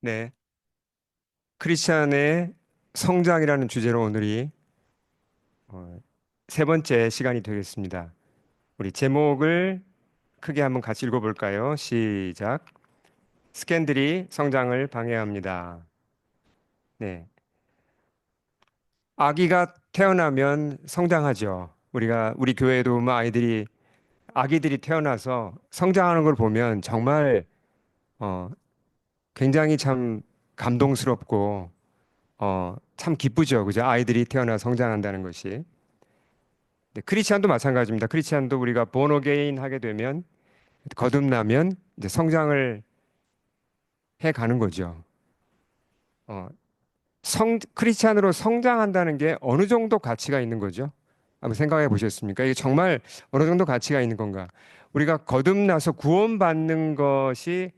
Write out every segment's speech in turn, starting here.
네, 크리스찬의 성장이라는 주제로 오늘이 세 번째 시간이 되겠습니다. 우리 제목을 크게 한번 같이 읽어볼까요? 시작. 스캔들이 성장을 방해합니다. 네, 아기가 태어나면 성장하죠. 우리 교회에도 보면 아기들이 태어나서 성장하는 걸 보면 정말 어, 굉장히 참 감동스럽고 참 기쁘죠. 그죠? 아이들이 태어나 성장한다는 것이. 네, 크리스찬도 마찬가지입니다. 크리스찬도 우리가 본 어게인 하게 되면 거듭나면 이제 성장을 해 가는 거죠. 어, 크리스찬으로 성장한다는 게 어느 정도 가치가 있는 거죠? 한번 생각해 보셨습니까? 이게 정말 어느 정도 가치가 있는 건가? 우리가 거듭나서 구원받는 것이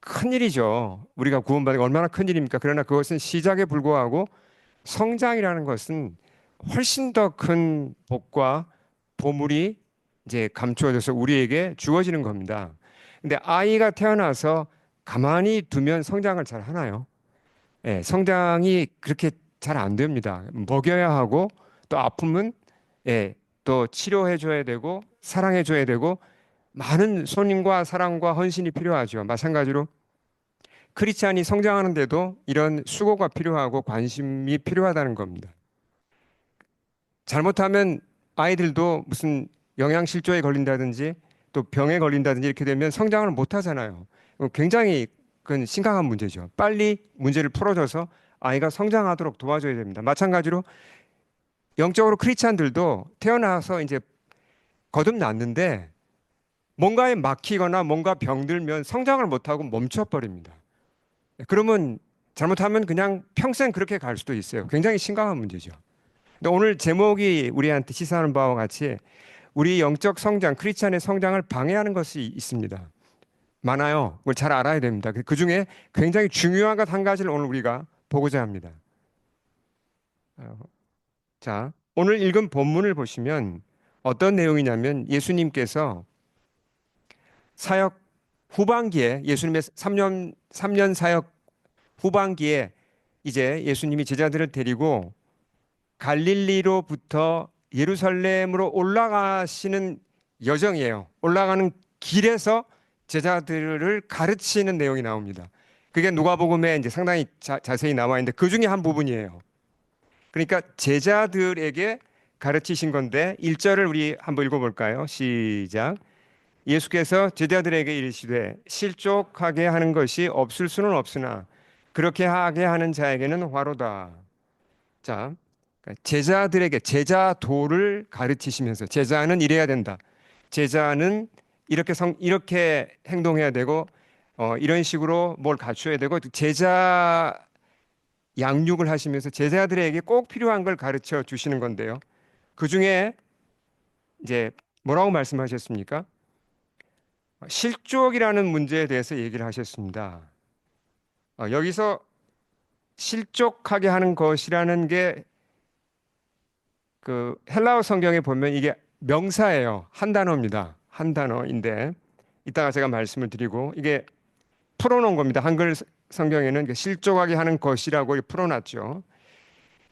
큰 일이죠. 우리가 구원받는 게 얼마나 큰 일입니까? 그러나 그것은 시작에 불과하고 성장이라는 것은 훨씬 더 큰 복과 보물이 이제 감추어져서 우리에게 주어지는 겁니다. 근데 아이가 태어나서 가만히 두면 성장을 잘 하나요? 예, 성장이 그렇게 잘 안 됩니다. 먹여야 하고 또 아프면 예, 또 치료해 줘야 되고 사랑해 줘야 되고 많은 손님과 사랑과 헌신이 필요하죠. 마찬가지로 크리스찬이 성장하는데도 이런 수고가 필요하고 관심이 필요하다는 겁니다. 잘못하면 아이들도 무슨 영양실조에 걸린다든지 또 병에 걸린다든지 이렇게 되면 성장을 못 하잖아요. 굉장히 그건 심각한 문제죠. 빨리 문제를 풀어줘서 아이가 성장하도록 도와줘야 됩니다. 마찬가지로 영적으로 크리스찬들도 태어나서 이제 거듭났는데 뭔가에 막히거나 뭔가 병들면 성장을 못하고 멈춰버립니다. 그러면 잘못하면 그냥 평생 그렇게 갈 수도 있어요. 굉장히 심각한 문제죠. 근데 오늘 제목이 우리한테 시사하는 바와 같이 우리 영적 성장, 크리스찬의 성장을 방해하는 것이 있습니다. 많아요. 그걸 잘 알아야 됩니다. 그 중에 굉장히 중요한 것 한 가지를 오늘 우리가 보고자 합니다. 어, 자, 오늘 읽은 본문을 보시면 어떤 내용이냐면 예수님께서 사역 후반기에 예수님의 3년 사역 후반기에 이제 예수님이 제자들을 데리고 갈릴리로부터 예루살렘으로 올라가시는 여정이에요. 올라가는 길에서 제자들을 가르치는 내용이 나옵니다. 그게 누가복음에 이제 상당히 자세히 나와 있는데 그 중에 한 부분이에요. 그러니까 제자들에게 가르치신 건데 1절을 우리 한번 읽어볼까요? 시작. 예수께서 제자들에게 이르시되 실족하게 하는 것이 없을 수는 없으나 그렇게 하게 하는 자에게는 화로다. 자, 그러니까 제자들에게 제자도를 가르치시면서 제자는 이래야 된다. 제자는 이렇게 행동해야 되고 이런 식으로 뭘 갖춰야 되고 제자 양육을 하시면서 제자들에게 꼭 필요한 걸 가르쳐 주시는 건데요. 그 중에 이제 뭐라고 말씀하셨습니까? 실족이라는 문제에 대해서 얘기를 하셨습니다. 여기서 실족하게 하는 것이라는 게 그 헬라어 성경에 보면 이게 명사예요. 한 단어입니다. 한 단어인데 이따가 제가 말씀을 드리고 이게 풀어놓은 겁니다. 한글 성경에는 실족하게 하는 것이라고 풀어놨죠.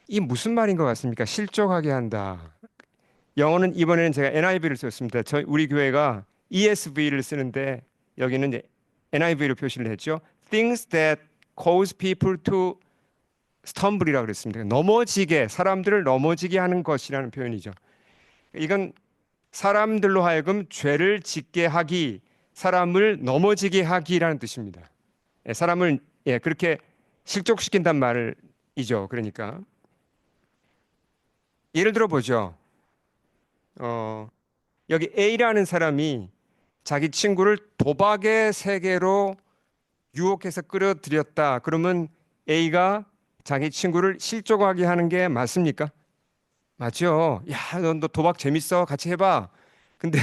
이 무슨 말인 것 같습니까? 실족하게 한다. 영어는 이번에는 제가 NIV를 썼습니다. 우리 교회가 ESV를 쓰는데 여기는 이제 NIV로 표시를 했죠. Things that cause people to stumble이라고 그랬습니다. 사람들을 넘어지게 하는 것이라는 표현이죠. 이건 사람들로 하여금 죄를 짓게 하기, 사람을 넘어지게 하기라는 뜻입니다. 사람을 그렇게 실족시킨단 말이죠. 그러니까 예를 들어 보죠. 여기 A라는 사람이 자기 친구를 도박의 세계로 유혹해서 끌어들였다. 그러면 A가 자기 친구를 실족하게 하는 게 맞습니까? 맞죠? 야, 너 도박 재밌어? 같이 해봐. 근데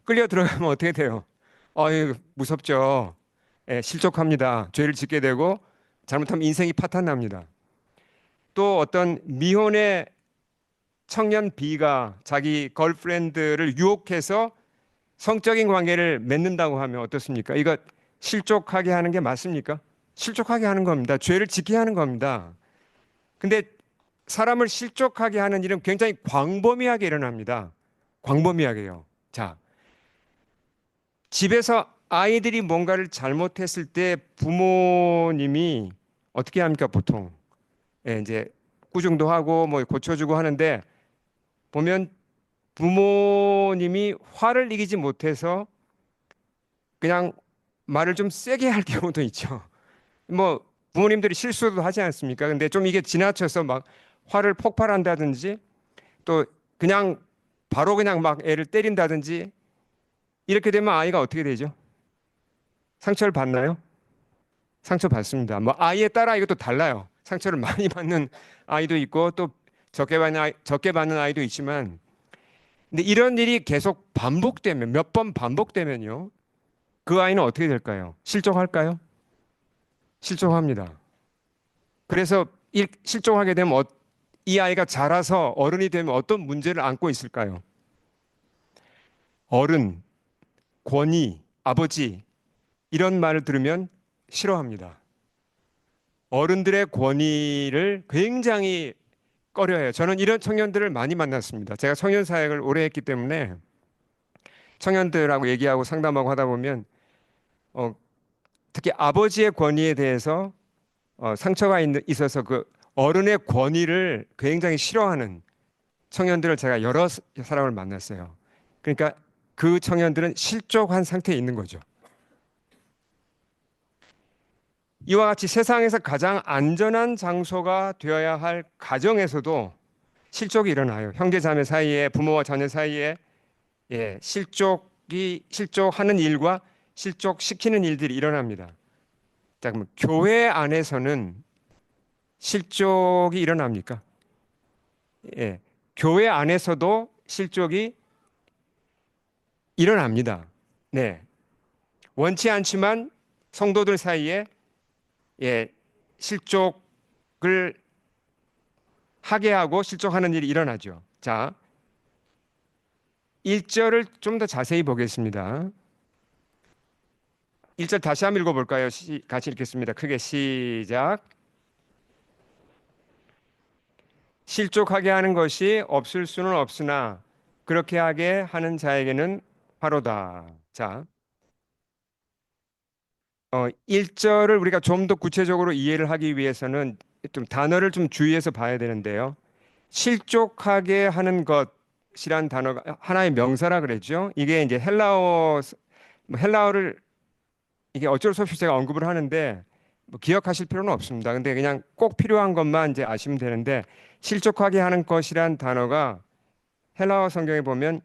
끌려 들어가면 어떻게 돼요? 어이, 무섭죠. 실족합니다. 죄를 짓게 되고 잘못하면 인생이 파탄납니다. 또 어떤 미혼의 청년 B가 자기 걸프렌드를 유혹해서 성적인 관계를 맺는다고 하면 어떻습니까? 이거 실족하게 하는 게 맞습니까? 실족하게 하는 겁니다. 죄를 짓게 하는 겁니다. 근데 사람을 실족하게 하는 일은 굉장히 광범위하게 일어납니다. 광범위하게요. 자, 집에서 아이들이 뭔가를 잘못했을 때 부모님이 어떻게 합니까, 보통? 예, 이제 꾸중도 하고 뭐 고쳐주고 하는데 보면 부모님이 화를 이기지 못해서 그냥 말을 좀 세게 할 경우도 있죠. 뭐 부모님들이 실수도 하지 않습니까? 근데 좀 이게 지나쳐서 막 화를 폭발한다든지 또 그냥 바로 그냥 막 애를 때린다든지 이렇게 되면 아이가 어떻게 되죠? 상처를 받나요? 상처 받습니다. 뭐 아이에 따라 이것도 달라요. 상처를 많이 받는 아이도 있고 또 적게 받는 아이도 있지만 근데 이런 일이 계속 반복되면 몇 번 반복되면요. 그 아이는 어떻게 될까요? 실족할까요? 실족합니다. 그래서 실족하게 되면 이 아이가 자라서 어른이 되면 어떤 문제를 안고 있을까요? 어른, 권위, 아버지 이런 말을 들으면 싫어합니다. 어른들의 권위를 굉장히 꺼려해요. 저는 이런 청년들을 많이 만났습니다. 제가 청년 사역을 오래 했기 때문에 청년들하고 얘기하고 상담하고 하다 보면 어, 특히 아버지의 권위에 대해서 상처가 있어서 그 어른의 권위를 굉장히 싫어하는 청년들을 제가 여러 사람을 만났어요. 그러니까 그 청년들은 실족한 상태에 있는 거죠. 이와 같이 세상에서 가장 안전한 장소가 되어야 할 가정에서도 실족이 일어나요. 형제 자매 사이에 부모와 자녀 사이에 실족하는 일과 실족시키는 일들이 일어납니다. 자, 그럼 교회 안에서는 실족이 일어납니까? 예. 교회 안에서도 실족이 일어납니다. 네. 원치 않지만 성도들 사이에 실족을 하게 하고 실족하는 일이 일어나죠. 자, 1절을 좀 더 자세히 보겠습니다. 1절 다시 한번 읽어볼까요? 같이 읽겠습니다. 크게 시작. 실족하게 하는 것이 없을 수는 없으나 그렇게 하게 하는 자에게는 화로다. 자, 1절을 우리가 좀 더 구체적으로 이해를 하기 위해서는 좀 단어를 좀 주의해서 봐야 되는데요. 실족하게 하는 것이란 단어가 하나의 명사라 그랬죠. 이게 이제 헬라어를 이게 어쩔 수 없이 제가 언급을 하는데 뭐 기억하실 필요는 없습니다. 근데 그냥 꼭 필요한 것만 이제 아시면 되는데 실족하게 하는 것이란 단어가 헬라어 성경에 보면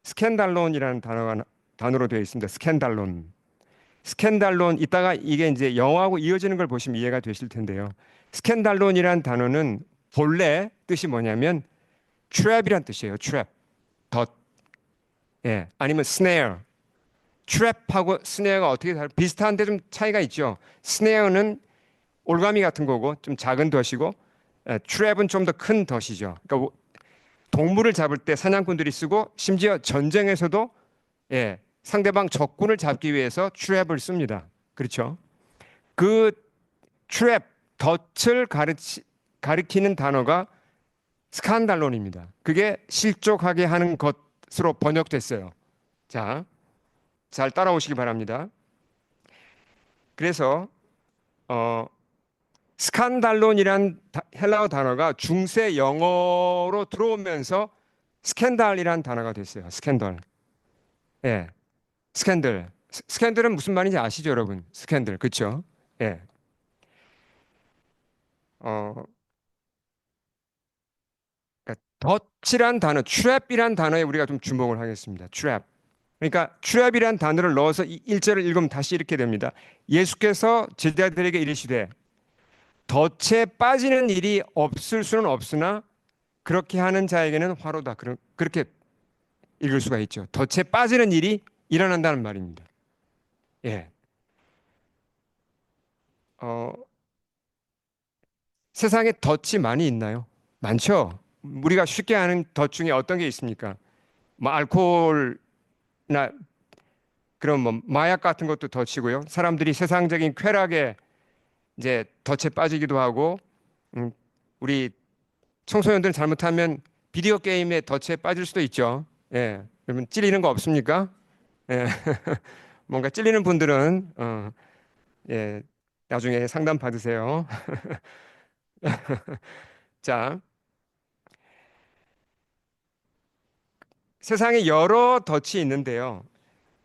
스캔달론이라는 단어로 되어 있습니다. 스캔달론. 스캔달론 이따가 이게 이제 영어하고 이어지는 걸 보시면 이해가 되실 텐데요. 스캔달론이란 단어는 본래 뜻이 뭐냐면 트랩이란 뜻이에요. 트랩. 덫. 예. 아니면 스네어. 트랩하고 스네어가 어떻게 비슷한데 좀 차이가 있죠. 스네어는 올가미 같은 거고 좀 작은 덫이고 트랩은 좀 더 큰 덫이죠. 그러니까 동물을 잡을 때 사냥꾼들이 쓰고 심지어 전쟁에서도 상대방 적군을 잡기 위해서 트랩을 씁니다. 그렇죠? 그 트랩, 덫을 가리키는 단어가 스칸달론입니다. 그게 실족하게 하는 것으로 번역됐어요. 자, 잘 따라오시기 바랍니다. 그래서 스칸달론이란 헬라어 단어가 중세 영어로 들어오면서 스캔달이란 단어가 됐어요. 스캔들. 예. 스캔들. 스캔들은 무슨 말인지 아시죠, 여러분? 스캔들. 그렇죠? 예. 어, 그러니까 덫이란 단어, 트랩이란 단어에 우리가 좀 주목을 하겠습니다. 트랩. 그러니까 트랩이란 단어를 넣어서 1절을 읽으면 다시 이렇게 됩니다. 예수께서 제자들에게 이르시되 덫에 빠지는 일이 없을 수는 없으나 그렇게 하는 자에게는 화로다. 그렇게 읽을 수가 있죠. 덫에 빠지는 일이 일어난다는 말입니다. 예. 어, 세상에 덫이 많이 있나요? 많죠. 우리가 쉽게 아는 덫 중에 어떤 게 있습니까? 뭐 알코올나 그런 뭐 마약 같은 것도 덫이고요. 사람들이 세상적인 쾌락에 이제 덫에 빠지기도 하고, 음, 우리 청소년들은 잘못하면 비디오 게임에 덫에 빠질 수도 있죠. 예, 여러분 찔리는 거 없습니까? 예, 뭔가 찔리는 분들은 예, 나중에 상담 받으세요. 자, 세상에 여러 덫이 있는데요.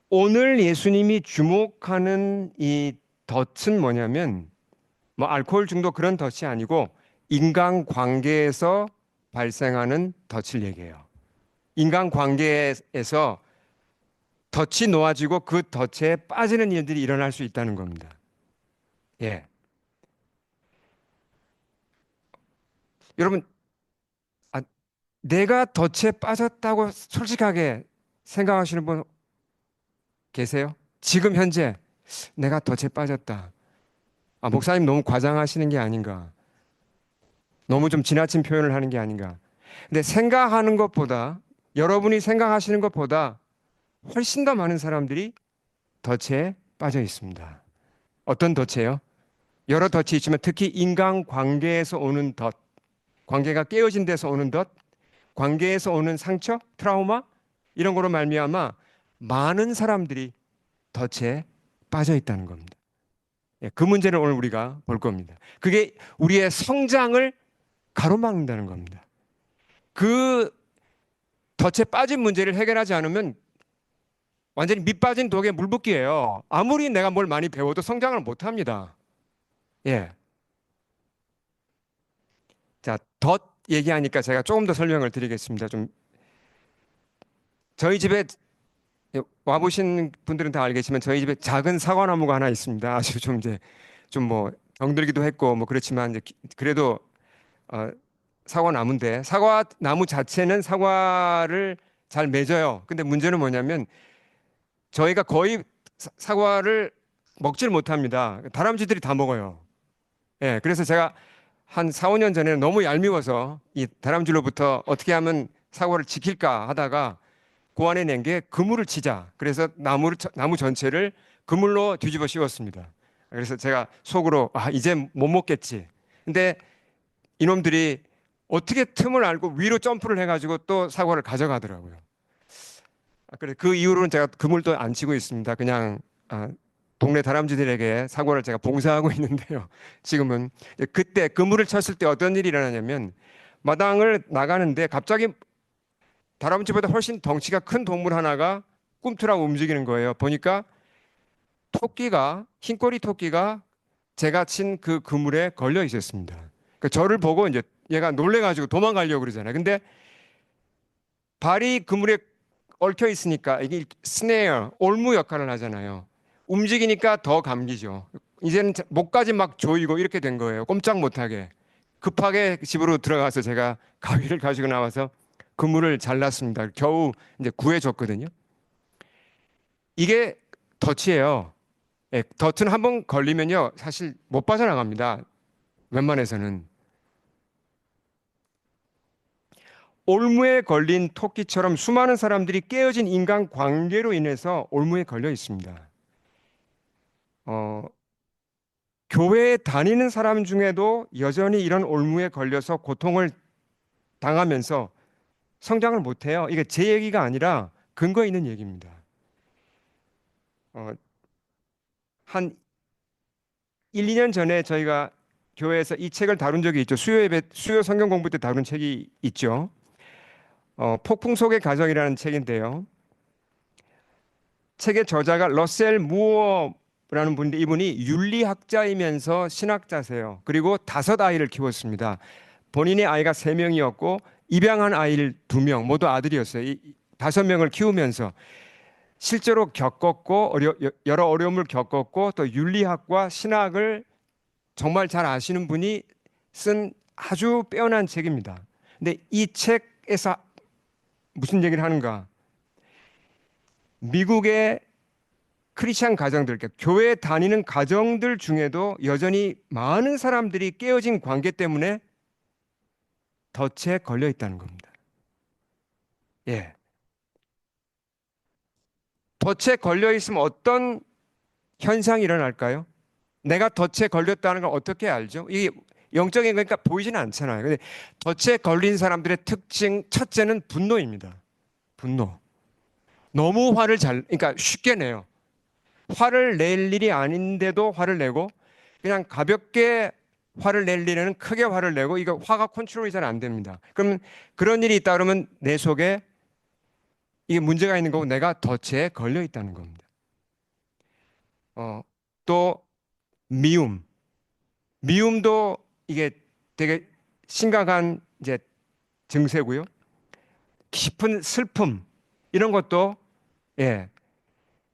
오늘 예수님이 주목하는 이 덫은 뭐냐면, 뭐 알코올 중독 그런 덫이 아니고 인간 관계에서 발생하는 덫을 얘기해요. 인간 관계에서 덫이 놓아지고 그 덫에 빠지는 일들이 일어날 수 있다는 겁니다. 예. 여러분, 아, 내가 덫에 빠졌다고 솔직하게 생각하시는 분 계세요? 지금 현재 내가 덫에 빠졌다. 아, 목사님 너무 과장하시는 게 아닌가. 너무 좀 지나친 표현을 하는 게 아닌가. 근데 생각하는 것보다, 여러분이 생각하시는 것보다 훨씬 더 많은 사람들이 덫에 빠져 있습니다. 어떤 덫이에요? 여러 덫이 있지만 특히 인간 관계에서 오는 덫, 관계가 깨어진 데서 오는 덫, 관계에서 오는 상처, 트라우마 이런 거로 말미암아 많은 사람들이 덫에 빠져 있다는 겁니다. 예, 그 문제를 오늘 우리가 볼 겁니다. 그게 우리의 성장을 가로막는다는 겁니다. 그 덫에 빠진 문제를 해결하지 않으면 완전히 밑 빠진 독에 물 붓기예요. 아무리 내가 뭘 많이 배워도 성장을 못 합니다. 예. 자, 덫 얘기하니까 제가 조금 더 설명을 드리겠습니다. 좀 저희 집에 와보신 분들은 다 알겠지만 저희 집에 작은 사과나무가 하나 있습니다. 아주 좀 이제 좀 뭐 병들기도 했고 뭐 그렇지만 이제 그래도 어, 사과나무인데 사과나무 자체는 사과를 잘 맺어요. 근데 문제는 뭐냐면 저희가 거의 사과를 먹질 못합니다. 다람쥐들이 다 먹어요. 예, 그래서 제가 한 4, 5년 전에는 너무 얄미워서 이 다람쥐로부터 어떻게 하면 사과를 지킬까 하다가 고안해 낸 게 그물을 치자. 그래서 나무 전체를 그물로 뒤집어 씌웠습니다. 그래서 제가 속으로 아, 이제 못 먹겠지. 근데 이놈들이 어떻게 틈을 알고 위로 점프를 해가지고 또 사과를 가져가더라고요. 그래서 그 이후로는 제가 그물도 안 치고 있습니다. 그냥 동네 다람쥐들에게 사과를 제가 봉사하고 있는데요. 지금은 그때 그물을 쳤을 때 어떤 일이 일어나냐면 마당을 나가는데 갑자기 다람쥐보다 훨씬 덩치가 큰 동물 하나가 꿈틀하고 움직이는 거예요. 보니까 토끼가 흰꼬리 토끼가 제가 친 그 그물에 걸려 있었습니다. 그러니까 저를 보고 이제 얘가 놀래가지고 도망가려고 그러잖아요. 근데 발이 그물에 얽혀 있으니까 이게 스네어, 올무 역할을 하잖아요. 움직이니까 더 감기죠. 이제는 목까지 막 조이고 이렇게 된 거예요. 꼼짝 못하게. 급하게 집으로 들어가서 제가 가위를 가지고 나와서 그물을 잘랐습니다. 겨우 이제 구해줬거든요. 이게 덫이에요. 예, 덫은 한번 걸리면요. 사실 못 빠져나갑니다. 웬만해서는. 올무에 걸린 토끼처럼 수많은 사람들이 깨어진 인간 관계로 인해서 올무에 걸려 있습니다. 어, 교회에 다니는 사람 중에도 여전히 이런 올무에 걸려서 고통을 당하면서 성장을 못해요. 이게 제 얘기가 아니라 근거 있는 얘기입니다. 어, 한 1, 2년 전에 저희가 교회에서 이 책을 다룬 적이 있죠. 수요 성경 공부 때 다룬 책이 있죠. 폭풍 속의 가정이라는 책인데요. 책의 저자가 러셀 무어라는 분인데 이분이 윤리학자이면서 신학자세요. 그리고 5 아이를 키웠습니다. 본인의 아이가 3명이었고 입양한 아이를 2명 모두 아들이었어요. 이 5명을 키우면서 실제로 겪었고 여러 어려움을 겪었고 또 윤리학과 신학을 정말 잘 아시는 분이 쓴 아주 빼어난 책입니다. 근데 이 책에서 무슨 얘기를 하는가? 미국의 크리스찬 가정들, 그러니까 교회 다니는 가정들 중에도 여전히 많은 사람들이 깨어진 관계 때문에 덫에 걸려 있다는 겁니다. 예. 덫에 걸려 있으면 어떤 현상이 일어날까요? 내가 덫에 걸렸다는 걸 어떻게 알죠? 이게 영적인 거니까 보이지는 않잖아요. 근데 덫에 걸린 사람들의 특징 첫째는 분노입니다. 분노. 너무 그러니까 쉽게 내요. 화를 낼 일이 아닌데도 화를 내고 그냥 가볍게 화를 낼 일에는 크게 화를 내고 이거 화가 컨트롤이 잘 안 됩니다. 그러면 그런 일이 있다 그러면 내 속에 이게 문제가 있는 거고 내가 덫에 걸려 있다는 겁니다. 또 미움. 미움도 이게 되게 심각한 이제 증세고요. 깊은 슬픔 이런 것도 예,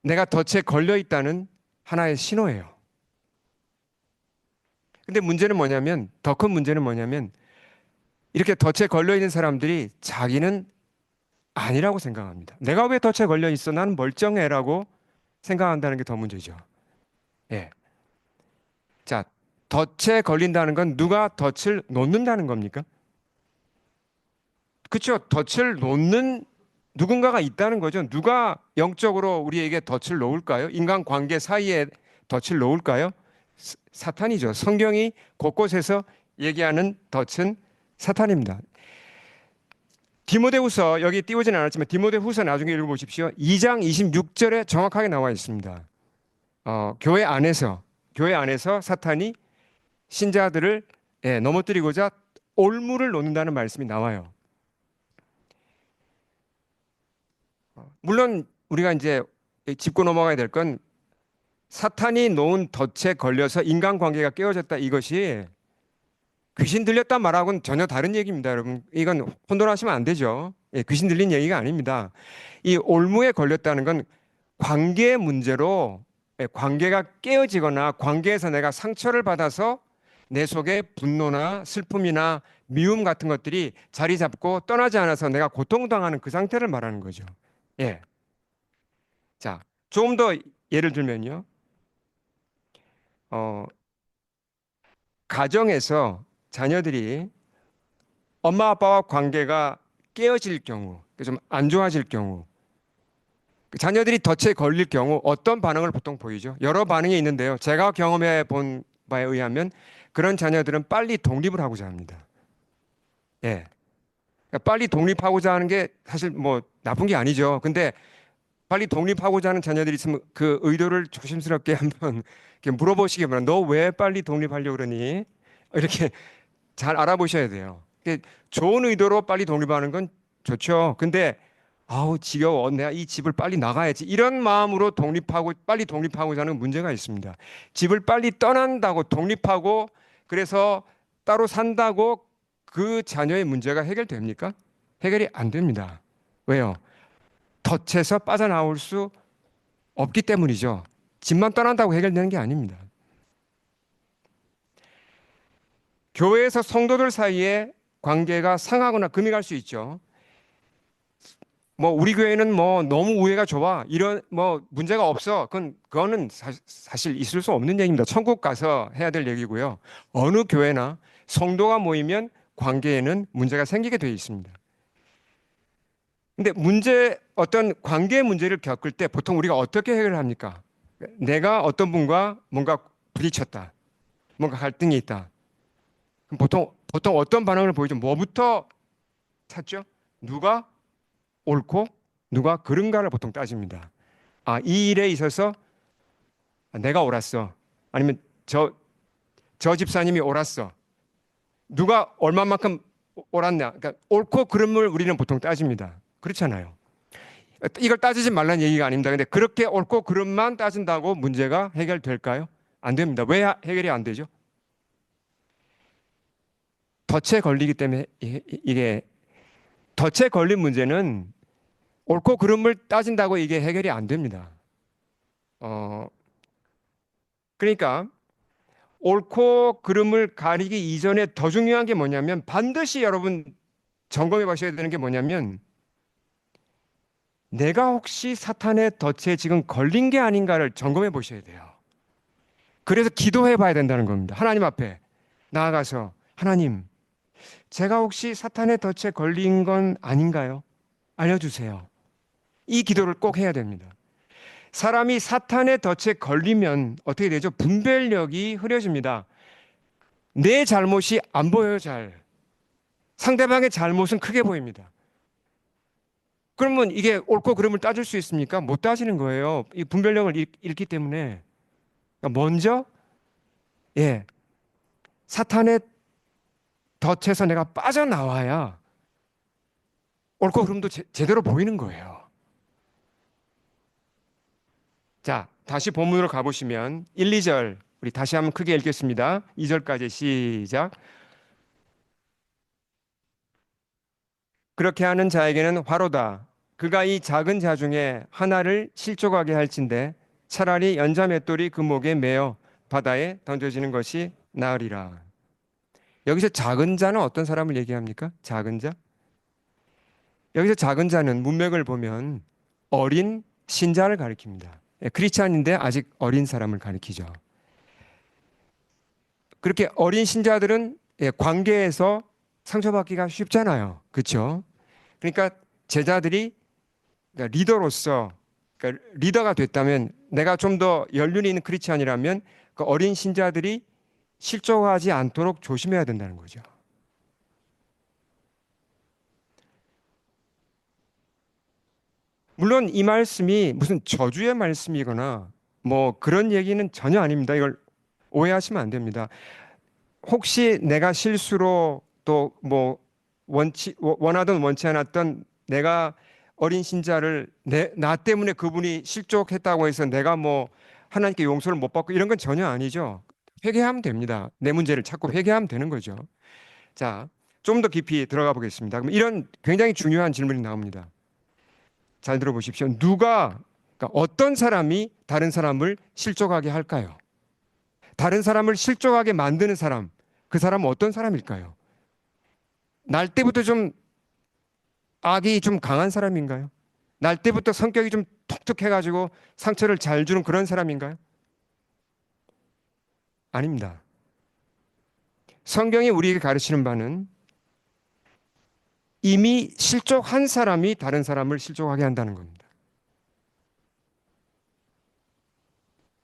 내가 덫에 걸려 있다는 하나의 신호예요. 근데 문제는 뭐냐면 더 큰 문제는 뭐냐면 이렇게 덫에 걸려 있는 사람들이 자기는 아니라고 생각합니다. 내가 왜 덫에 걸려 있어? 나는 멀쩡해라고 생각한다는 게 더 문제죠. 예. 자, 덫에 걸린다는 건 누가 덫을 놓는다는 겁니까? 그렇죠. 덫을 놓는 누군가가 있다는 거죠. 누가 영적으로 우리에게 덫을 놓을까요? 인간 관계 사이에 덫을 놓을까요? 사탄이죠. 성경이 곳곳에서 얘기하는 덫은 사탄입니다. 디모데후서 여기 띄우진 않았지만 디모데후서 나중에 읽어보십시오. 2장 26절에 정확하게 나와 있습니다. 교회 안에서 사탄이 신자들을 넘어뜨리고자 올무를 놓는다는 말씀이 나와요. 물론 우리가 이제 짚고 넘어가야 될 건 사탄이 놓은 덫에 걸려서 인간관계가 깨어졌다 이것이 귀신 들렸다 말하고는 전혀 다른 얘기입니다, 여러분. 이건 혼돈하시면 안 되죠. 귀신 들린 얘기가 아닙니다. 이 올무에 걸렸다는 건 관계의 문제로 관계가 깨어지거나 관계에서 내가 상처를 받아서 내 속에 분노나 슬픔이나 미움 같은 것들이 자리 잡고 떠나지 않아서 내가 고통당하는 그 상태를 말하는 거죠. 예. 자, 조금 더 예를 들면요. 어, 가정에서 자녀들이 엄마 아빠와 관계가 깨어질 경우, 좀 안 좋아질 경우, 자녀들이 덫에 걸릴 경우 어떤 반응을 보통 보이죠? 여러 반응이 있는데요. 제가 경험해 본 바에 의하면 그런 자녀들은 빨리 독립을 하고자 합니다. 예. 그러니까 빨리 독립하고자 하는 게 사실 뭐 나쁜 게 아니죠. 근데 빨리 독립하고자 하는 자녀들이 있으면 그 의도를 조심스럽게 한번 이렇게 물어보시기 바랍니다. 너 왜 빨리 독립하려고 그러니? 이렇게 잘 알아보셔야 돼요. 좋은 의도로 빨리 독립하는 건 좋죠. 근데 아우 지겨워. 내가 이 집을 빨리 나가야지. 이런 마음으로 빨리 독립하고자 하는 문제가 있습니다. 집을 빨리 떠난다고 독립하고 그래서 따로 산다고 그 자녀의 문제가 해결됩니까? 해결이 안 됩니다. 왜요? 덫에서 빠져나올 수 없기 때문이죠. 집만 떠난다고 해결되는 게 아닙니다. 교회에서 성도들 사이에 관계가 상하거나 금이 갈 수 있죠. 뭐 우리 교회는 뭐 너무 우애가 좋아 이런 뭐 문제가 없어 그거는 사실 있을 수 없는 얘기입니다. 천국 가서 해야 될 얘기고요. 어느 교회나 성도가 모이면 관계에는 문제가 생기게 되어 있습니다. 근데 어떤 관계 문제를 겪을 때 보통 우리가 어떻게 해결을 합니까? 내가 어떤 분과 뭔가 부딪혔다, 뭔가 갈등이 있다. 그럼 보통 어떤 반응을 보이죠? 뭐부터 찾죠? 누가 옳고 누가 그른가를 보통 따집니다. 이 일에 있어서 내가 옳았어. 아니면 저 집사님이 옳았어. 누가 얼마만큼 옳았냐. 그러니까 옳고 그름을 우리는 보통 따집니다. 그렇잖아요. 이걸 따지지 말라는 얘기가 아닙니다. 근데 그렇게 옳고 그름만 따진다고 문제가 해결될까요? 안 됩니다. 왜 해결이 안 되죠? 덫에 걸리기 때문에 이게 덫에 걸린 문제는 옳고 그름을 따진다고 이게 해결이 안 됩니다. 그러니까 옳고 그름을 가리기 이전에 더 중요한 게 뭐냐면 반드시 여러분 점검해 보셔야 되는 게 뭐냐면 내가 혹시 사탄의 덫에 지금 걸린 게 아닌가를 점검해 보셔야 돼요. 그래서 기도해 봐야 된다는 겁니다. 하나님 앞에 나아가서 하나님, 제가 혹시 사탄의 덫에 걸린 건 아닌가요? 알려주세요. 이 기도를 꼭 해야 됩니다. 사람이 사탄의 덫에 걸리면 어떻게 되죠? 분별력이 흐려집니다. 내 잘못이 안 보여요, 잘. 상대방의 잘못은 크게 보입니다. 그러면 이게 옳고 그름을 따질 수 있습니까? 못 따지는 거예요. 이 분별력을 잃기 때문에. 그러니까 먼저, 예, 사탄의 덫에서 내가 빠져나와야 옳고 그름도 제대로 보이는 거예요. 자, 다시 본문으로 가보시면 1, 2절 우리 다시 한번 크게 읽겠습니다. 2절까지 시작. 그렇게 하는 자에게는 화로다. 그가 이 작은 자 중에 하나를 실족하게 할진대 차라리 연자 맷돌이 그 목에 매어 바다에 던져지는 것이 나으리라. 여기서 작은 자는 어떤 사람을 얘기합니까? 작은 자? 여기서 작은 자는 문맥을 보면 어린 신자를 가리킵니다. 크리스찬인데 아직 어린 사람을 가리키죠. 그렇게 어린 신자들은 관계에서 상처받기가 쉽잖아요. 그렇죠? 그러니까 제자들이 그러니까 리더로서 그러니까 리더가 됐다면 내가 좀 더 연륜이 있는 크리스찬이라면 그 어린 신자들이 실족하지 않도록 조심해야 된다는 거죠. 물론 이 말씀이 무슨 저주의 말씀이거나 뭐 그런 얘기는 전혀 아닙니다. 이걸 오해하시면 안 됩니다. 혹시 내가 실수로 또 뭐 원하든 원치 않았던 내가 어린 신자를 나 때문에 그분이 실족했다고 해서 내가 뭐 하나님께 용서를 못 받고 이런 건 전혀 아니죠. 회개하면 됩니다. 내 문제를 찾고 회개하면 되는 거죠. 자, 좀 더 깊이 들어가 보겠습니다. 그럼 이런 굉장히 중요한 질문이 나옵니다. 잘 들어보십시오. 그러니까 어떤 사람이 다른 사람을 실족하게 할까요? 다른 사람을 실족하게 만드는 사람, 그 사람은 어떤 사람일까요? 날 때부터 좀 악이 좀 강한 사람인가요? 날 때부터 성격이 좀 톡톡해가지고 상처를 잘 주는 그런 사람인가요? 아닙니다. 성경이 우리에게 가르치는 바는 이미 실족한 사람이 다른 사람을 실족하게 한다는 겁니다.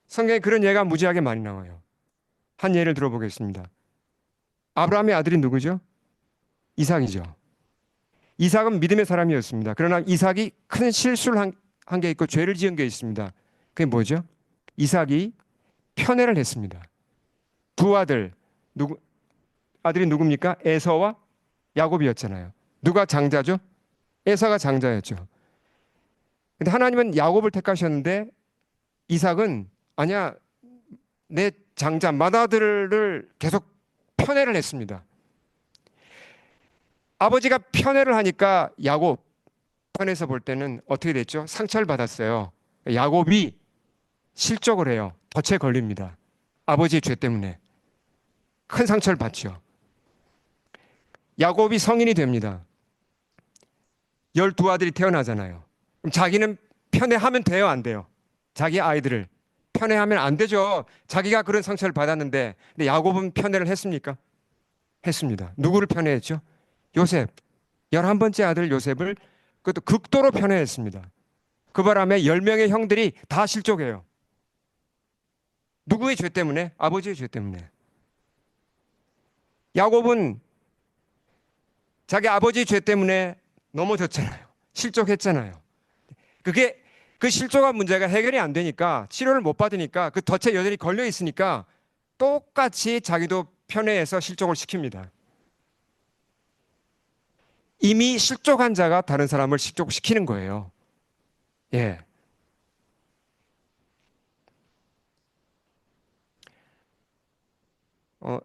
성경에 그런 예가 무지하게 많이 나와요. 한 예를 들어보겠습니다. 아브라함의 아들이 누구죠? 이삭이죠. 이삭은 믿음의 사람이었습니다. 그러나 이삭이 큰 실수를 한 게 있고 죄를 지은 게 있습니다. 그게 뭐죠? 이삭이 편애를 했습니다. 두 아들, 아들이 누굽니까? 에서와 야곱이었잖아요. 누가 장자죠? 에서가 장자였죠. 근데 하나님은 야곱을 택하셨는데 이삭은 아니야, 내 장자 맏아들을 계속 편애를 했습니다. 아버지가 편애를 하니까 야곱 편에서 볼 때는 어떻게 됐죠? 상처를 받았어요. 야곱이 실족을 해요. 덫에 걸립니다. 아버지의 죄 때문에 큰 상처를 받죠. 야곱이 성인이 됩니다. 12아들이 태어나잖아요. 그럼 자기는 편애하면 돼요, 안 돼요? 자기 아이들을 편애하면 안 되죠. 자기가 그런 상처를 받았는데, 근데 야곱은 편애를 했습니까? 했습니다. 누구를 편애했죠? 요셉. 11번째 아들 요셉을 그것도 극도로 편애했습니다. 그 바람에 10명의 형들이 다 실족해요. 누구의 죄 때문에? 아버지의 죄 때문에. 야곱은 자기 아버지의 죄 때문에 넘어졌잖아요. 실족했잖아요. 그게 그 실족한 문제가 해결이 안 되니까 치료를 못 받으니까 그 덫에 여전히 걸려 있으니까 똑같이 자기도 편애해서 실족을 시킵니다. 이미 실족한 자가 다른 사람을 실족시키는 거예요. 예. 어,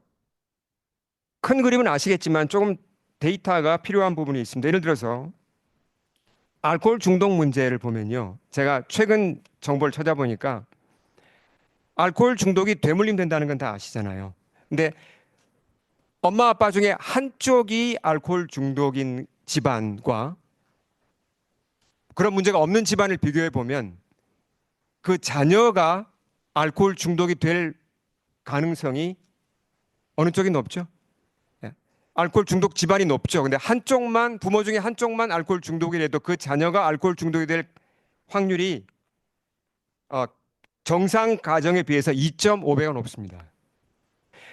큰 그림은 아시겠지만 조금 데이터가 필요한 부분이 있습니다. 예를 들어서 알코올 중독 문제를 보면요. 제가 최근 정보를 찾아보니까 알코올 중독이 되물림 된다는 건 다 아시잖아요. 근데 엄마 아빠 중에 한쪽이 알코올 중독인 집안과 그런 문제가 없는 집안을 비교해 보면 그 자녀가 알코올 중독이 될 가능성이 어느 쪽이 높죠? 예. 알코올 중독 집안이 높죠. 근데 한쪽만 부모 중에 한쪽만 알코올 중독이라도 그 자녀가 알코올 중독이 될 확률이 어, 정상 가정에 비해서 2.5배가 높습니다.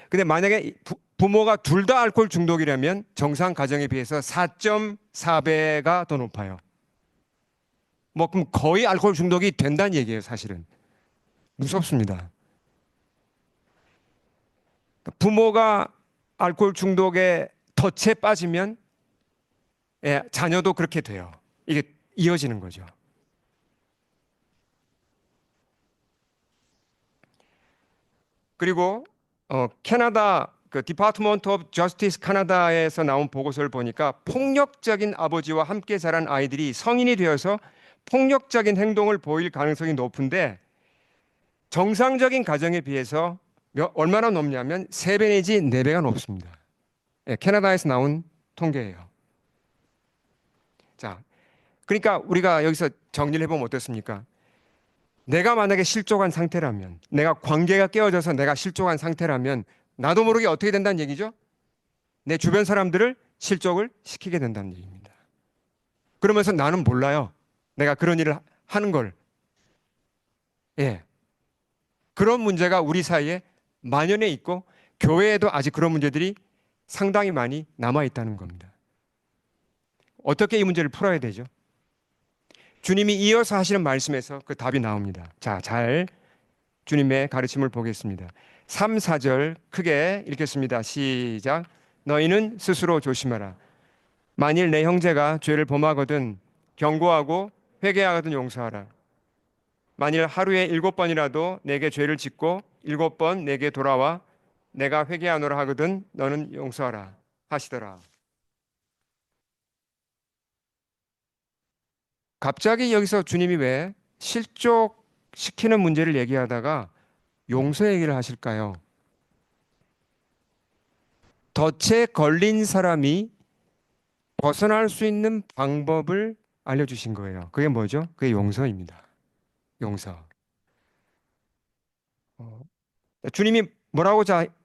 근데 만약에 부모가 둘 다 알코올 중독이라면 정상 가정에 비해서 4.4배가 더 높아요. 뭐 그럼 거의 알코올 중독이 된다는 얘기예요, 사실은. 무섭습니다. 부모가 알코올 중독에 덫에 빠지면 예, 자녀도 그렇게 돼요. 이게 이어지는 거죠. 그리고 캐나다 그 디파트먼트 오브 저스티스 캐나다에서 나온 보고서를 보니까 폭력적인 아버지와 함께 자란 아이들이 성인이 되어서 폭력적인 행동을 보일 가능성이 높은데 정상적인 가정에 비해서 얼마나 높냐면 3배 내지 4배가 높습니다. 예, 캐나다에서 나온 통계예요. 자, 그러니까 우리가 여기서 정리를 해보면 어떻습니까? 내가 만약에 실족한 상태라면, 내가 관계가 깨어져서 내가 실족한 상태라면 나도 모르게 어떻게 된다는 얘기죠? 내 주변 사람들을 실족을 시키게 된다는 얘기입니다. 그러면서 나는 몰라요. 내가 그런 일을 하는 걸. 예. 그런 문제가 우리 사이에 만연해 있고 교회에도 아직 그런 문제들이 상당히 많이 남아 있다는 겁니다. 어떻게 이 문제를 풀어야 되죠? 주님이 이어서 하시는 말씀에서 그 답이 나옵니다. 자, 잘 주님의 가르침을 보겠습니다. 3, 4절 크게 읽겠습니다. 시작. 너희는 스스로 조심하라. 만일 내 형제가 죄를 범하거든 경고하고 회개하거든 용서하라. 만일 하루에 7번이라도 내게 죄를 짓고 7번 내게 돌아와 내가 회개하노라 하거든 너는 용서하라 하시더라. 갑자기 여기서 주님이 왜 실족시키는 문제를 얘기하다가 용서 얘기를 하실까요? 덫에 걸린 사람이 벗어날 수 있는 방법을 알려주신 거예요. 그게 뭐죠? 그게 용서입니다. 용서. 어, 주님이 뭐라고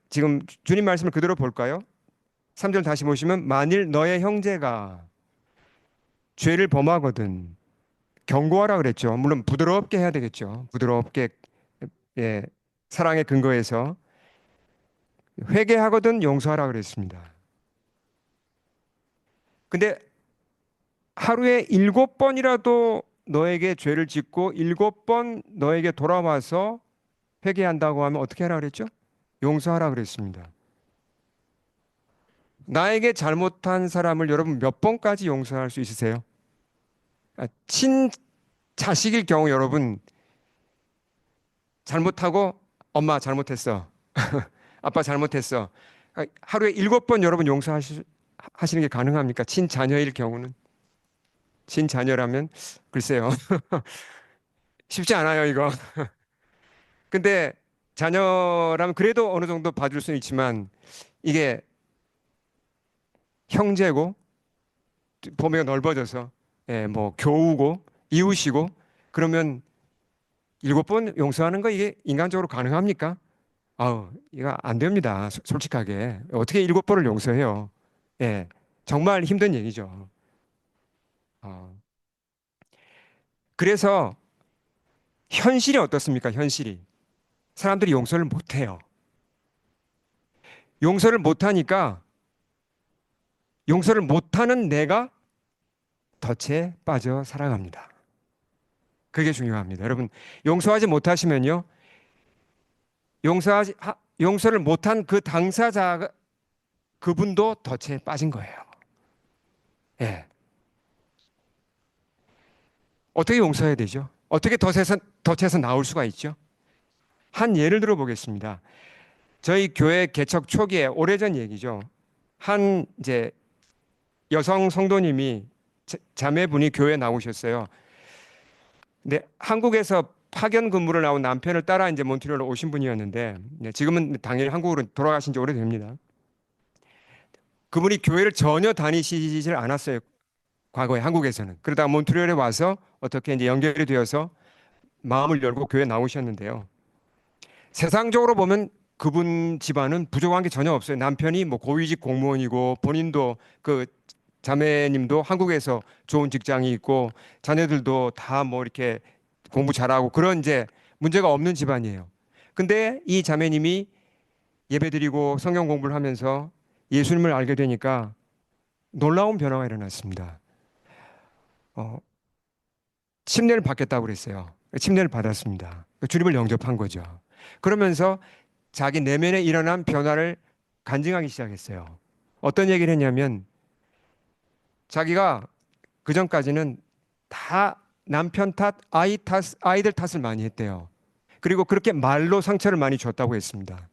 지금 주님 말씀을 그대로 볼까요? 3절 다시 보시면 만일 너의 형제가 죄를 범하거든 경고하라 그랬죠. 물론 부드럽게 해야 되겠죠. 부드럽게 예, 사랑의 근거에서 회개하거든 용서하라 그랬습니다. 근데 하루에 7번이라도 너에게 죄를 짓고 7번 너에게 돌아와서 회개한다고 하면 어떻게 하라 그랬죠? 용서하라 그랬습니다. 나에게 잘못한 사람을 여러분 몇 번까지 용서할 수 있으세요? 친자식일 경우 여러분 잘못하고 엄마 잘못했어. 아빠 잘못했어. 하루에 7번 여러분 용서하시는 게 가능합니까? 친자녀일 경우는. 친자녀라면 글쎄요. 쉽지 않아요, 이거. 근데 자녀라면 그래도 어느 정도 봐줄 수는 있지만 이게 형제고 범위가 넓어져서 예, 뭐 교우고 이웃이고 그러면 7번 용서하는 거 이게 인간적으로 가능합니까? 아우, 이거 안 됩니다. 솔직하게. 어떻게 7번을 용서해요? 예, 정말 힘든 얘기죠. 어, 그래서 현실이 어떻습니까? 현실이. 사람들이 용서를 못 해요. 용서를 못 하니까 용서를 못 하는 내가 덫에 빠져 살아갑니다. 그게 중요합니다. 여러분, 용서하지 못하시면요. 용서를 못한 그 당사자 그분도 덫에 빠진 거예요. 예. 어떻게 용서해야 되죠? 어떻게 덫에서 나올 수가 있죠? 한 예를 들어 보겠습니다. 저희 교회 개척 초기에 오래전 얘기죠. 한 이제 여성 성도님이 자매분이 교회에 나오셨어요. 근데 한국에서 파견 근무를 나온 남편을 따라 이제 몬트리올로 오신 분이었는데 지금은 당연히 한국으로 돌아가신 지 오래됩니다. 그분이 교회를 전혀 다니시질 않았어요. 과거에 한국에서는. 그러다가 몬트리올에 와서 어떻게 이제 연결이 되어서 마음을 열고 교회 나오셨는데요. 세상적으로 보면 그분 집안은 부족한 게 전혀 없어요. 남편이 뭐 고위직 공무원이고 본인도 그 자매님도 한국에서 좋은 직장이 있고 자녀들도 다 뭐 이렇게 공부 잘하고 그런 이제 문제가 없는 집안이에요. 근데 이 자매님이 예배드리고 성경 공부를 하면서 예수님을 알게 되니까 놀라운 변화가 일어났습니다. 어, 침례를 받겠다고 그랬어요. 침례를 받았습니다. 주님을 영접한 거죠. 그러면서 자기 내면에 일어난 변화를 간증하기 시작했어요. 어떤 얘기를 했냐면 자기가 그전까지는 다 남편 탓, 아이들 탓을 많이 했대요. 그리고 그렇게 말로 상처를 많이 줬다고 했습니다.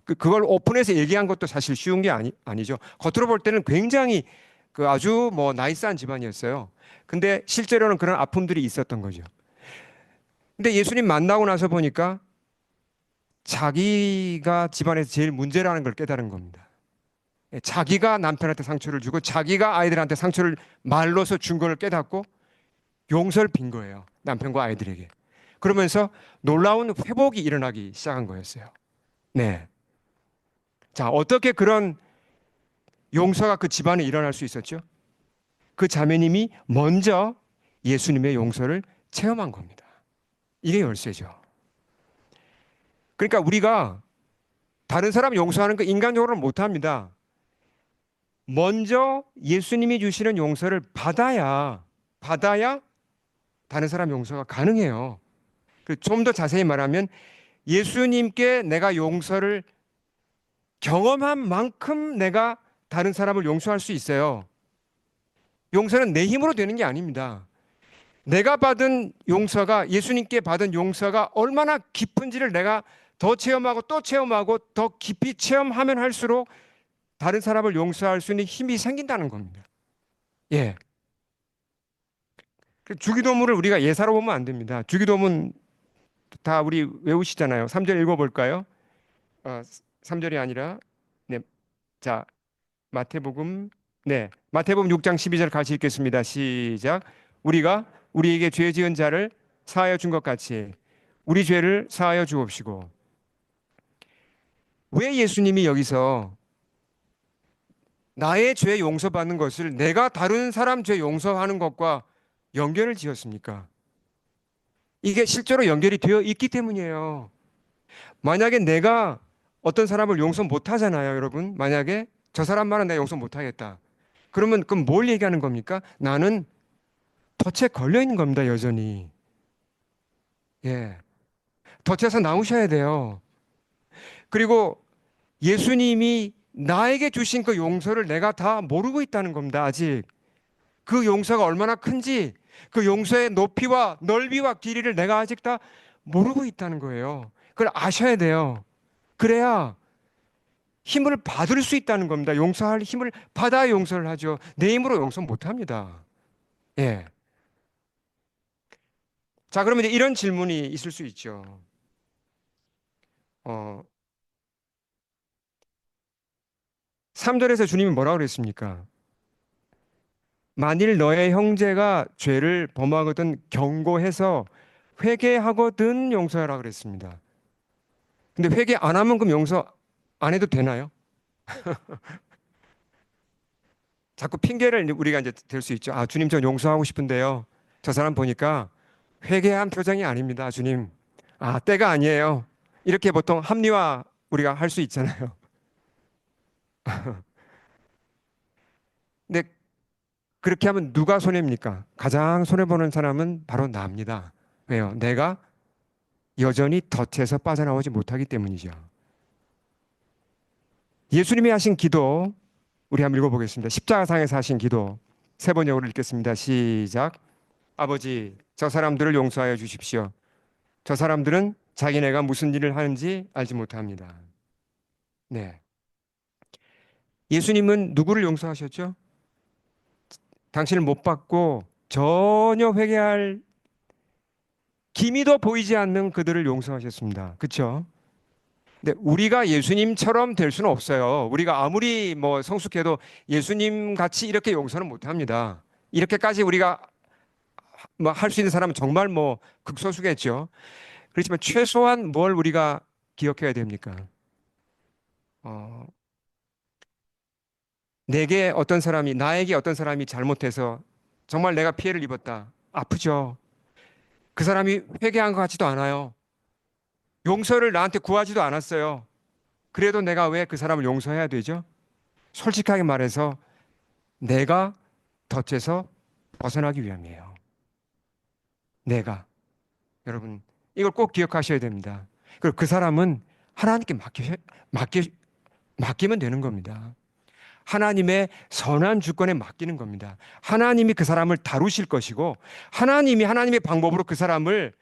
그걸 오픈해서 얘기한 것도 사실 쉬운 게 아니죠. 겉으로 볼 때는 굉장히 그 아주 뭐 나이스한 집안이었어요. 근데 실제로는 그런 아픔들이 있었던 거죠. 근데 예수님 만나고 나서 보니까 자기가 집안에서 제일 문제라는 걸 깨달은 겁니다. 예, 자기가 남편한테 상처를 주고 자기가 아이들한테 상처를 말로서 준 걸 깨닫고 용서를 빈 거예요. 남편과 아이들에게. 그러면서 놀라운 회복이 일어나기 시작한 거였어요. 네. 자, 어떻게 그런 용서가 그 집안에 일어날 수 있었죠? 그 자매님이 먼저 예수님의 용서를 체험한 겁니다. 이게 열쇠죠. 그러니까 우리가 다른 사람 용서하는 거 인간적으로는 못합니다. 먼저 예수님이 주시는 용서를 받아야 다른 사람 용서가 가능해요. 좀 더 자세히 말하면 예수님께 내가 용서를 경험한 만큼 내가 다른 사람을 용서할 수 있어요. 용서는 내 힘으로 되는 게 아닙니다. 내가 받은 용서가 예수님께 받은 용서가 얼마나 깊은지를 내가 더 체험하고 또 체험하고 더 깊이 체험하면 할수록 다른 사람을 용서할 수 있는 힘이 생긴다는 겁니다. 예. 주기도문을 우리가 예사로 보면 안 됩니다. 주기도문 다 우리 외우시잖아요. 3절 읽어볼까요? 3절이 아니라 네. 자, 마태복음 네. 마태복음 6장 12절 같이 읽겠습니다. 시작. 우리가 우리에게 죄 지은 자를 사하여 준 것 같이 우리 죄를 사하여 주옵시고. 왜 예수님이 여기서 나의 죄 용서받는 것을 내가 다른 사람 죄 용서하는 것과 연결을 지었습니까? 이게 실제로 연결이 되어 있기 때문이에요. 만약에 내가 어떤 사람을 용서 못 하잖아요, 여러분. 만약에 저 사람만은 내가 용서 못 하겠다. 그러면 그럼 뭘 얘기하는 겁니까? 나는 덫에 걸려 있는 겁니다, 여전히. 예. 덫에서 나오셔야 돼요. 그리고 예수님이 나에게 주신 그 용서를 내가 다 모르고 있다는 겁니다, 아직. 그 용서가 얼마나 큰지, 그 용서의 높이와 넓이와 길이를 내가 아직 다 모르고 있다는 거예요. 그걸 아셔야 돼요. 그래야 힘을 받을 수 있다는 겁니다. 용서할 힘을 받아야 용서를 하죠. 내 힘으로 용서 못 합니다. 예. 자, 그러면 이제 이런 질문이 있을 수 있죠. 어, 3절에서 주님이 뭐라고 그랬습니까? 만일 너의 형제가 죄를 범하거든 경고해서 회개하거든 용서하라 그랬습니다. 근데 회개 안 하면 그럼 용서 안 해도 되나요? 자꾸 핑계를 우리가 이제 댈 수 있죠. 아, 주님 저 용서하고 싶은데요. 저 사람 보니까 회개한 표정이 아닙니다, 주님. 아, 때가 아니에요. 이렇게 보통 합리화 우리가 할 수 있잖아요. 근데 그렇게 하면 누가 손해입니까? 가장 손해보는 사람은 바로 나입니다. 왜요? 내가 여전히 덫에서 빠져나오지 못하기 때문이죠. 예수님이 하신 기도 우리 한번 읽어보겠습니다. 십자가상에서 하신 기도 세 번역으로 읽겠습니다. 시작. 아버지, 저 사람들을 용서하여 주십시오. 저 사람들은 자기네가 무슨 일을 하는지 알지 못합니다. 네. 예수님은 누구를 용서하셨죠? 당신을 못 받고 전혀 회개할 기미도 보이지 않는 그들을 용서하셨습니다. 그렇죠? 근데 우리가 예수님처럼 될 수는 없어요. 우리가 아무리 뭐 성숙해도 예수님 같이 이렇게 용서는 못 합니다. 이렇게까지 우리가 뭐 할 수 있는 사람은 정말 뭐 극소수겠죠. 그렇지만 최소한 뭘 우리가 기억해야 됩니까? 어, 나에게 어떤 사람이 잘못해서 정말 내가 피해를 입었다. 아프죠. 그 사람이 회개한 것 같지도 않아요. 용서를 나한테 구하지도 않았어요. 그래도 내가 왜 그 사람을 용서해야 되죠? 솔직하게 말해서 내가 덫에서 벗어나기 위함이에요. 내가. 여러분, 이걸 꼭 기억하셔야 됩니다. 그리고 그 사람은 하나님께 맡기, 맡기면 되는 겁니다. 하나님의 선한 주권에 맡기는 겁니다. 하나님이 그 사람을 다루실 것이고, 하나님이 하나님의 방법으로 그 사람을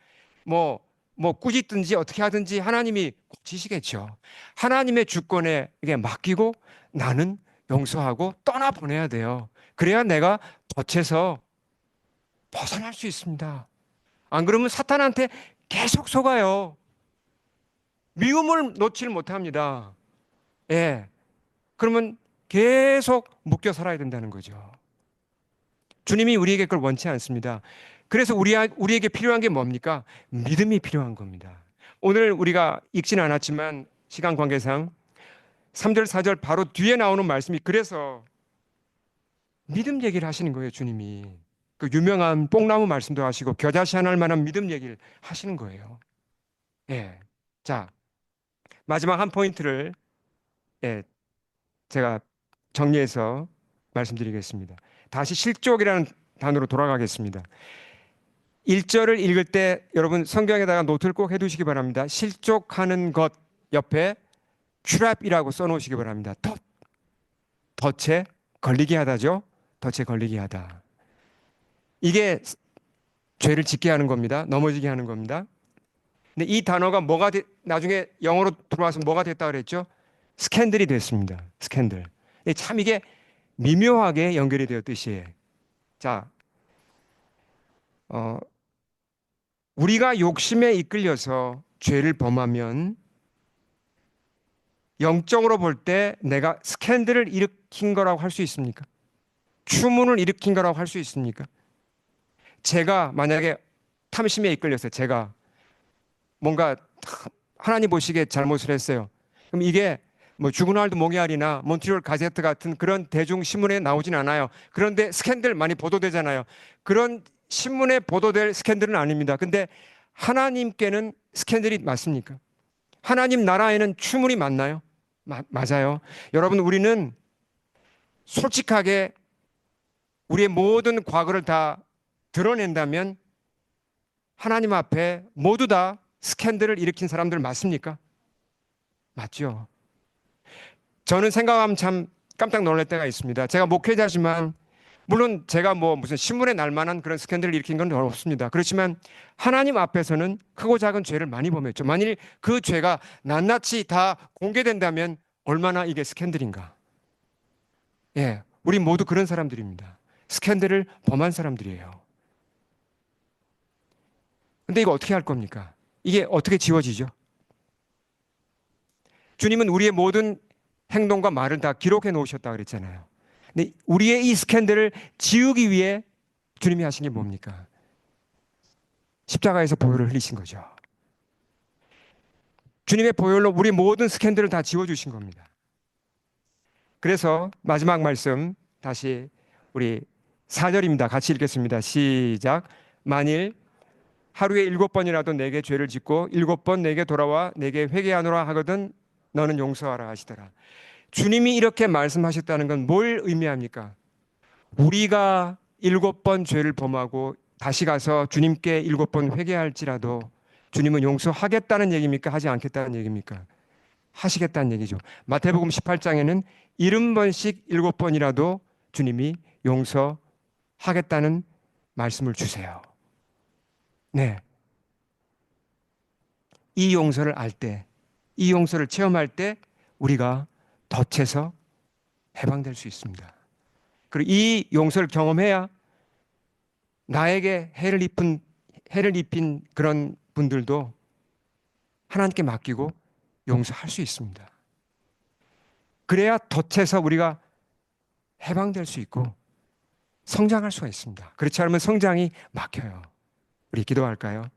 꾸짖든지 어떻게 하든지 하나님이 고치시겠죠. 하나님의 주권에 이게 맡기고 나는 용서하고 떠나보내야 돼요. 그래야 내가 덫에서 벗어날 수 있습니다. 안 그러면 사탄한테 계속 속아요. 미움을 놓지를 못합니다. 예. 그러면 계속 묶여 살아야 된다는 거죠. 주님이 우리에게 그걸 원치 않습니다. 그래서 우리에게 필요한 게 뭡니까? 믿음이 필요한 겁니다. 오늘 우리가 읽지는 않았지만 시간 관계상 3절, 4절 바로 뒤에 나오는 말씀이 그래서 믿음 얘기를 하시는 거예요, 주님이. 그 유명한 뽕나무 말씀도 하시고 겨자씨하나 할 만한 믿음 얘기를 하시는 거예요. 예. 자, 마지막 한 포인트를 예, 제가 정리해서 말씀드리겠습니다. 다시 실족이라는 단어로 돌아가겠습니다. 1절을 읽을 때 여러분 성경에다가 노트를 꼭 해두시기 바랍니다. 실족하는 것 옆에 트랩이라고 써놓으시기 바랍니다. 덫에 걸리게 하다죠. 덫에 걸리게 하다. 이게 죄를 짓게 하는 겁니다. 넘어지게 하는 겁니다. 근데 이 단어가 나중에 영어로 들어와서 뭐가 됐다 그랬죠? 스캔들이 됐습니다. 스캔들. 참 이게 미묘하게 연결이 되었듯이. 자, 우리가 욕심에 이끌려서 죄를 범하면 영적으로 볼 때 내가 스캔들을 일으킨 거라고 할 수 있습니까? 추문을 일으킨 거라고 할 수 있습니까? 제가 만약에 탐심에 이끌려서 제가 뭔가 하나님 보시기에 잘못을 했어요. 그럼 이게 뭐 주그날드 몽이알이나 몬트리올 가제트 같은 그런 대중 신문에 나오진 않아요. 그런데 스캔들 많이 보도되잖아요. 그런 신문에 보도될 스캔들은 아닙니다. 근데 하나님께는 스캔들이 맞습니까? 하나님 나라에는 추문이 맞나요? 맞아요. 여러분, 우리는 솔직하게 우리의 모든 과거를 다 드러낸다면 하나님 앞에 모두 다 스캔들을 일으킨 사람들 맞습니까? 맞죠. 저는 생각하면 참 깜짝 놀랄 때가 있습니다. 제가 목회자지만 물론 제가 뭐 무슨 신문에 날 만한 그런 스캔들을 일으킨 건 없습니다. 그렇지만 하나님 앞에서는 크고 작은 죄를 많이 범했죠. 만일 그 죄가 낱낱이 다 공개된다면 얼마나 이게 스캔들인가. 예, 우리 모두 그런 사람들입니다. 스캔들을 범한 사람들이에요. 근데 이거 어떻게 할 겁니까? 이게 어떻게 지워지죠? 주님은 우리의 모든 행동과 말을 다 기록해 놓으셨다 그랬잖아요. 근데 우리의 이 스캔들을 지우기 위해 주님이 하신 게 뭡니까? 십자가에서 보혈을 흘리신 거죠. 주님의 보혈로 우리 모든 스캔들을 다 지워주신 겁니다. 그래서 마지막 말씀 다시 우리 4절입니다. 같이 읽겠습니다. 시작. 만일 하루에 7번이라도 내게 죄를 짓고 7번 내게 돌아와 내게 회개하노라 하거든 너는 용서하라 하시더라. 주님이 이렇게 말씀하셨다는 건 뭘 의미합니까? 우리가 7번 죄를 범하고 다시 가서 주님께 7번 회개할지라도 주님은 용서하겠다는 얘기입니까? 하지 않겠다는 얘기입니까? 하시겠다는 얘기죠. 마태복음 18장에는 70번씩 7번이라도 주님이 용서하겠다는 말씀을 주세요. 네. 이 용서를 알 때, 이 용서를 체험할 때 우리가 덫에서 해방될 수 있습니다. 그리고 이 용서를 경험해야 나에게 해를 입힌 그런 분들도 하나님께 맡기고 용서할 수 있습니다. 그래야 덫에서 우리가 해방될 수 있고 성장할 수가 있습니다. 그렇지 않으면 성장이 막혀요. 우리 기도할까요?